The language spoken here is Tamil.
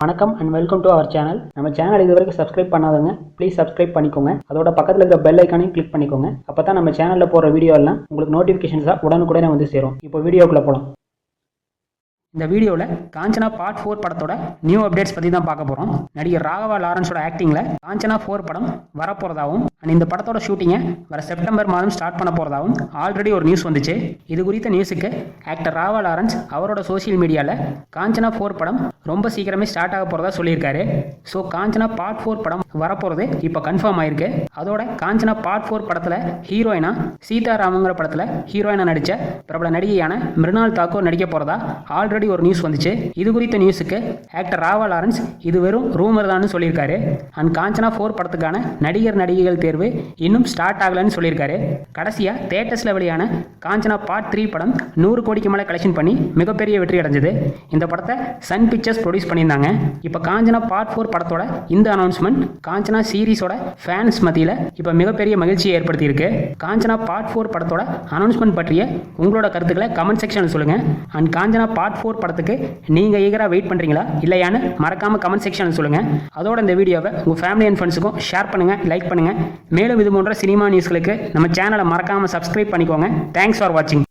வணக்கம் and welcome to our channel. நம்ம சேனல் இது வரைக்கும் சப்ஸ்கிரைப் பண்ணாதவங்க ப்ளீஸ் சப்ஸ்கிரைப் பண்ணிக்கோங்க. அதோட பக்கத்தில் இருக்கிற பெல் ஐக்கானையும் கிளிக் பண்ணிக்கோங்க. அப்போ தான் நம்ம சேனலில் போகிற வீடியோ எல்லாம் உங்களுக்கு நோட்டிஃபிகேஷன்ஸாக உடனுக்குடனே வந்து சேரும். இப்போ வீடியோக்குள்ளே போகலாம். இந்த வீடியோவில் காஞ்சனா பார்ட் 4 படத்தோட நியூ அப்டேட்ஸ் பற்றி தான் பார்க்க போகிறோம். நடிகர் ராகவா லாரன்ஸோட ஆக்டிங்கில் காஞ்சனா 4 படம் வரப்போகிறதாகவும் அண்ட் இந்த படத்தோட ஷூட்டிங்கை வர செப்டம்பர் மாதம் ஸ்டார்ட் பண்ண போகிறதாகவும் ஆல்ரெடி ஒரு நியூஸ் வந்துச்சு. இது குறித்த நியூஸுக்கு ஆக்டர் ராகவா லாரன்ஸ் அவரோட சோஷியல் மீடியாவில் காஞ்சனா 4 படம் ரொம்ப சீக்கிரமே ஸ்டார்ட் ஆக போகிறதா சொல்லியிருக்காரு. ஸோ காஞ்சனா பார்ட் 4 படம் வரப்போகிறது இப்போ கன்ஃபார்ம் ஆயிருக்கு. அதோட காஞ்சனா பார்ட் 4 படத்தில் ஹீரோயினா சீதாராமங்கிற படத்தில் ஹீரோயினா நடித்த பிரபல நடிகையான மிருனால் தாக்கூர் நடிக்க போகிறதா ஆல்ரெடி ஒரு நியூஸ் வந்துச்சு. இது குறித்த நியூஸுக்கு ஆக்டர் ராகவா லாரன்ஸ் இது வெறும் ரூமர் தான் சொல்லியிருக்காரு. அண்ட் காஞ்சனா 4 படத்துக்கான நடிகர் நடிகைகள் தேர்வு இன்னும் ஸ்டார்ட் ஆகலன்னு சொல்லியிருக்காரு. கடைசியா தியேட்டர்ஸ்ல வெளியான காஞ்சனா பார்ட் 3 படம் 100 கோடிக்கு மேலே கலெக்ஷன் பண்ணி மிகப்பெரிய வெற்றி அடைஞ்சது. இந்த படத்தை சன் பிக்சர்ஸ் ப்ரொடியூஸ் பண்ணியிருந்தாங்க. இப்போ காஞ்சனா பார்ட் 4 படத்தோட இந்த அனௌன்ஸ்மெண்ட் காஞ்சனா சீரிஸோட ஃபேன்ஸ் மத்தியில் இப்போ மிகப்பெரிய மகிழ்ச்சியை ஏற்படுத்தியிருக்கு. காஞ்சனா பார்ட் 4 படத்தோட அனௌன்ஸ்மெண்ட் பற்றிய உங்களோட கருத்துக்களை கமெண்ட் செக்ஷனில் சொல்லுங்க. அண்ட் காஞ்சனா பார்ட் 4 படத்துக்கு நீங்க ஈகரா வெயிட் பண்றீங்களா இல்லையான்னு மறக்காம கமெண்ட் செக்ஷன்ல சொல்லுங்க. அதோட இந்த வீடியோவை உங்க ஃபேமிலி அண்ட் ஃப்ரெண்ட்ஸுக்கும் ஷேர் பண்ணுங்க, லைக் பண்ணுங்க. மேலும் இது போன்ற சினிமா நியூஸ்களுக்கு நம்ம சேனலை மறக்காம சப்ஸ்கிரைப் பண்ணிக்கோங்க. தேங்க்ஸ் ஃபார் வாட்சிங்.